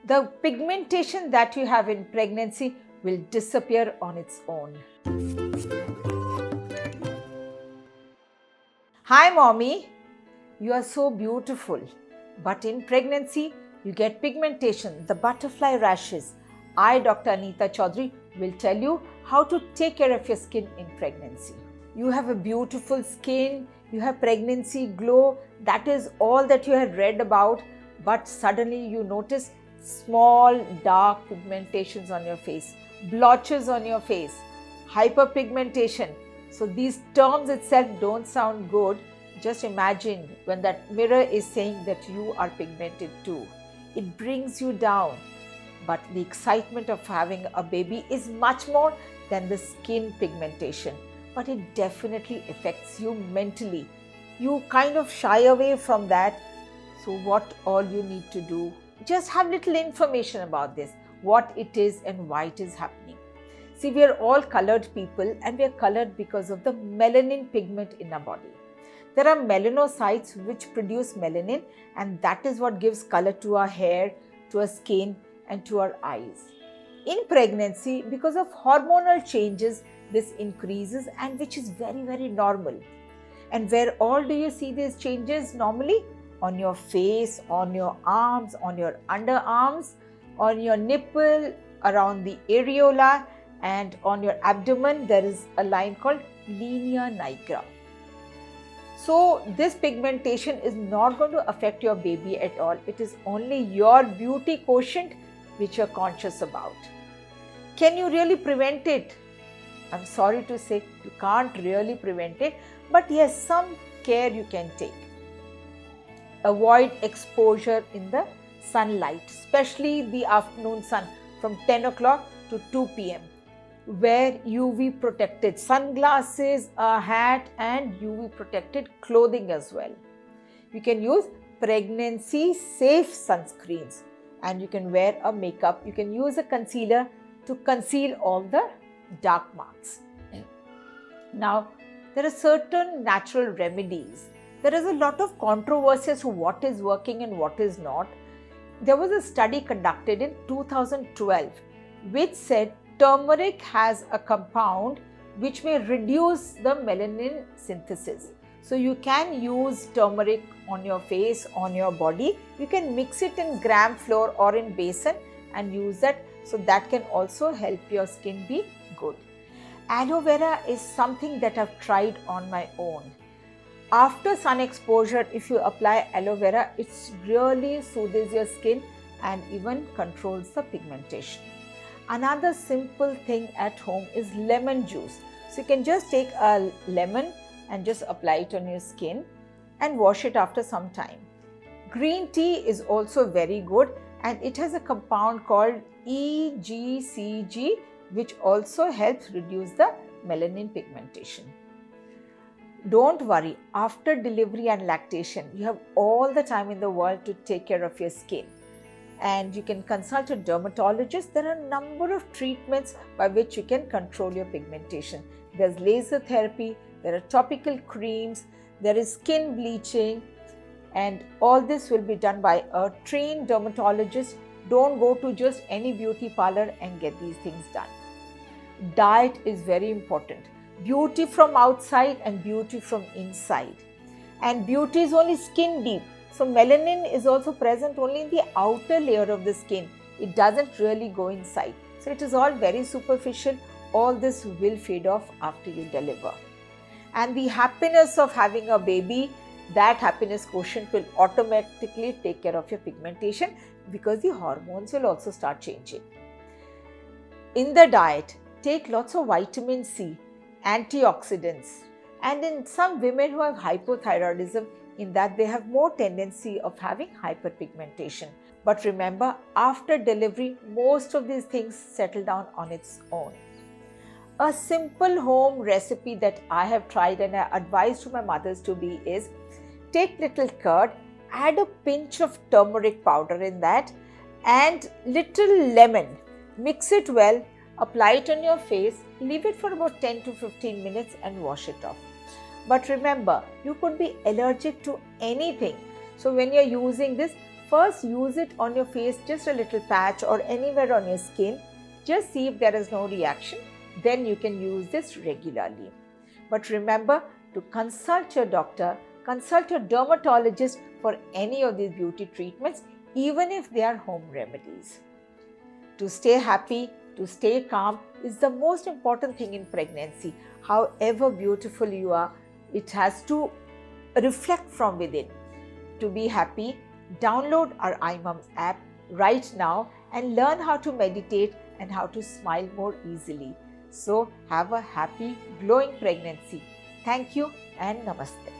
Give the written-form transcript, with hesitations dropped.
The pigmentation that you have in pregnancy will disappear on its own. Hi mommy, you are so beautiful, but in pregnancy you get pigmentation, the butterfly rashes. I, Dr. Anita Chaudhary, will tell you how to take care of your skin in pregnancy. You have a beautiful skin, you have pregnancy glow, that is all that you had read about, but suddenly you notice small dark pigmentations on your face, blotches on your face, hyperpigmentation. So these terms itself don't sound good. Just imagine when that mirror is saying that you are pigmented too. It brings you down. But the excitement of having a baby is much more than the skin pigmentation. But it definitely affects you mentally. You kind of shy away from that. So what all you need to do, just have little information about this, what it is and why it is happening. See, we are all colored people and we are colored because of the melanin pigment in our body. There are melanocytes which produce melanin, and that is what gives color to our hair, to our skin and to our eyes. In pregnancy, because of hormonal changes, this increases, and which is very, very normal. And where all do you see these changes normally? On your face, on your arms, on your underarms, on your nipple, around the areola, and on your abdomen there is a line called linea nigra. So this pigmentation is not going to affect your baby at all. It is only your beauty quotient which you are conscious about. Can you really prevent it? I'm sorry to say you can't really prevent it, but yes, some care you can take. Avoid exposure in the sunlight, especially the afternoon sun from 10 o'clock to 2 p.m. Wear UV protected sunglasses, a hat and UV protected clothing as well. You can use pregnancy safe sunscreens and you can wear a makeup. You can use a concealer to conceal all the dark marks. Now, there are certain natural remedies. There is a lot of controversy as to what is working and what is not. There was a study conducted in 2012 which said turmeric has a compound which may reduce the melanin synthesis. So you can use turmeric on your face, on your body. You can mix it in gram flour or in besan and use that. So that can also help your skin be good. Aloe vera is something that I've tried on my own. After sun exposure, if you apply aloe vera, it really soothes your skin and even controls the pigmentation. Another simple thing at home is lemon juice. So you can just take a lemon and just apply it on your skin and wash it after some time. Green tea is also very good and it has a compound called EGCG which also helps reduce the melanin pigmentation. Don't worry, after delivery and lactation, you have all the time in the world to take care of your skin. And you can consult a dermatologist. There are a number of treatments by which you can control your pigmentation. There's laser therapy, there are topical creams, there is skin bleaching, and all this will be done by a trained dermatologist. Don't go to just any beauty parlor and get these things done. Diet is very important. Beauty from outside and beauty from inside. And beauty is only skin deep. So melanin is also present only in the outer layer of the skin. It doesn't really go inside. So it is all very superficial. All this will fade off after you deliver. And the happiness of having a baby, that happiness quotient will automatically take care of your pigmentation because the hormones will also start changing. In the diet, take lots of vitamin C, antioxidants, and in some women who have hypothyroidism, in that they have more tendency of having hyperpigmentation. But remember, after delivery, most of these things settle down on its own. A simple home recipe that I have tried and I advise to my mothers to be is, take little curd, add a pinch of turmeric powder in that and little lemon. Mix it well, apply it on your face, leave it for about 10 to 15 minutes and wash it off. But remember, you could be allergic to anything. So when you're using this, first use it on your face, just a little patch or anywhere on your skin. Just see if there is no reaction. Then you can use this regularly. But remember to consult your doctor, consult your dermatologist for any of these beauty treatments, even if they are home remedies. To stay happy, to stay calm is the most important thing in pregnancy. However beautiful you are, it has to reflect from within. To be happy, download our iMumz app right now and learn how to meditate and how to smile more easily. So have a happy, glowing pregnancy. Thank you and namaste.